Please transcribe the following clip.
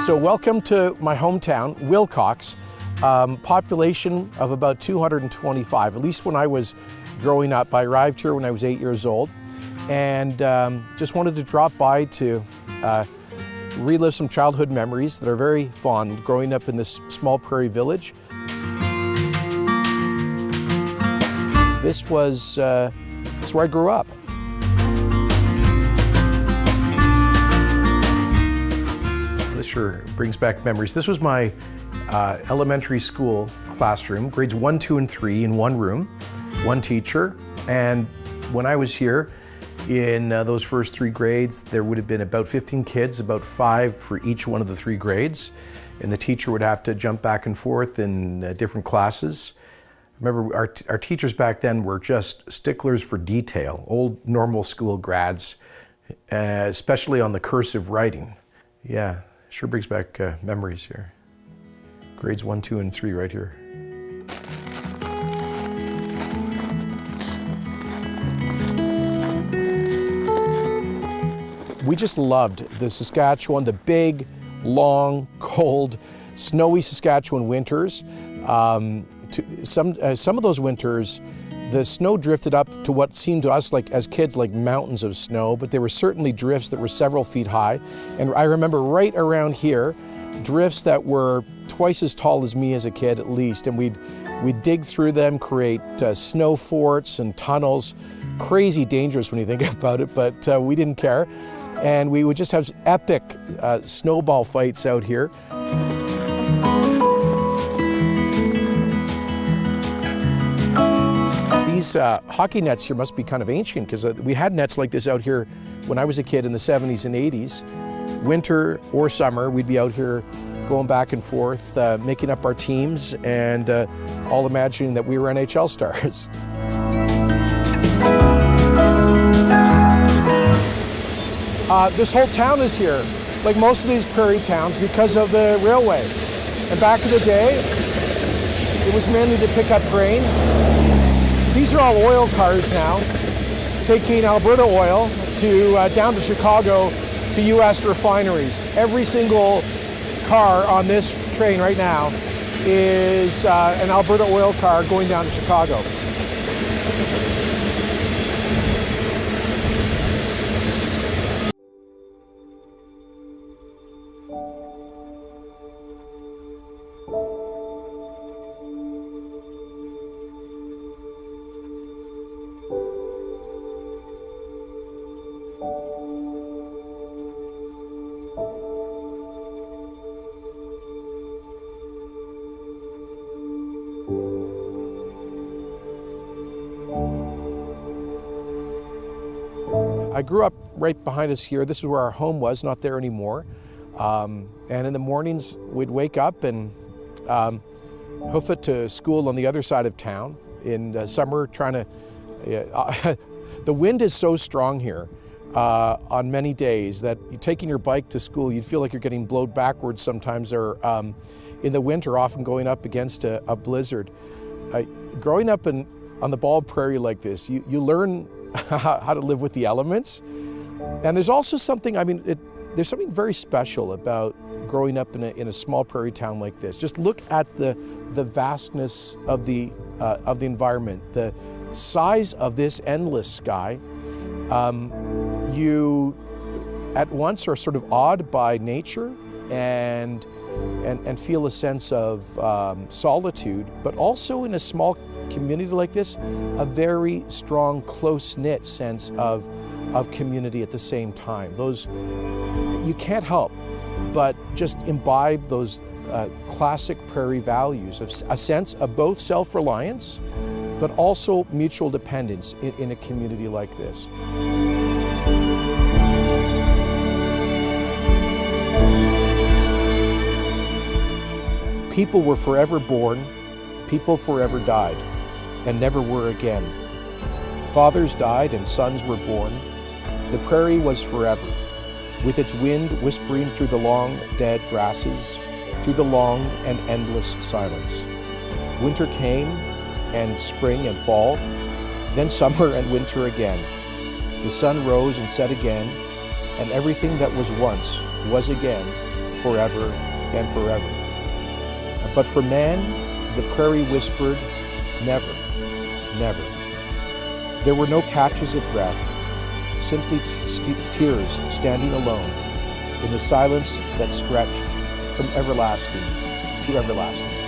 So welcome to my hometown, Wilcox. Population of about 225, at least when I was growing up. I arrived here when I was 8 years old, and just wanted to drop by to relive some childhood memories that are very fond, growing up in this small prairie village. This was where I grew up. This sure brings back memories. This was my elementary school classroom, grades 1, 2, and 3 in one room, one teacher. And when I was here in those first 3 grades, there would have been about 15 kids, about 5 for each one of the 3 grades. And the teacher would have to jump back and forth in different classes. Remember, our teachers back then were just sticklers for detail, old normal school grads, especially on the cursive writing. Yeah, sure brings back memories here. Grades 1, 2, and 3 right here. We just loved the Saskatchewan, the big, long, cold, snowy Saskatchewan winters. Some of those winters, the snow drifted up to what seemed to us like, as kids, like mountains of snow, but there were certainly drifts that were several feet high. And I remember right around here, drifts that were twice as tall as me as a kid at least, and we'd dig through them, create snow forts and tunnels. Crazy dangerous when you think about it, but we didn't care. And we would just have epic snowball fights out here. These hockey nets here must be kind of ancient, because we had nets like this out here when I was a kid in the 70s and 80s. Winter or summer, we'd be out here going back and forth, making up our teams, and all imagining that we were NHL stars. This whole town is here, like most of these prairie towns, because of the railway. And back in the day, it was mainly to pick up grain. These are all oil cars now, taking Alberta oil to down to Chicago to U.S. refineries. Every single car on this train right now is an Alberta oil car going down to Chicago. I grew up right behind us here. This is where our home was, not there anymore. And in the mornings, we'd wake up and hoof it to school on the other side of town. In summer, trying to... the wind is so strong here on many days that taking your bike to school, you'd feel like you're getting blown backwards sometimes, or in the winter, often going up against a blizzard. Growing up on the bald prairie like this, you learn how to live with the elements. And there's also something, there's something very special about growing up in a small prairie town like this. Just look at the vastness of the environment, the size of this endless sky. You at once are sort of awed by nature and feel a sense of solitude, but also in a small community like this, a very strong, close-knit sense of community at the same time. Those, you can't help but just imbibe those classic prairie values of a sense of both self-reliance, but also mutual dependence in a community like this. People were forever born, people forever died, and never were again. Fathers died and sons were born. The prairie was forever, with its wind whispering through the long, dead grasses, through the long and endless silence. Winter came, and spring and fall, then summer and winter again. The sun rose and set again, and everything that was once was again forever and forever. But for man, the prairie whispered, never, never. There were no catches of breath, simply tears standing alone in the silence that stretched from everlasting to everlasting.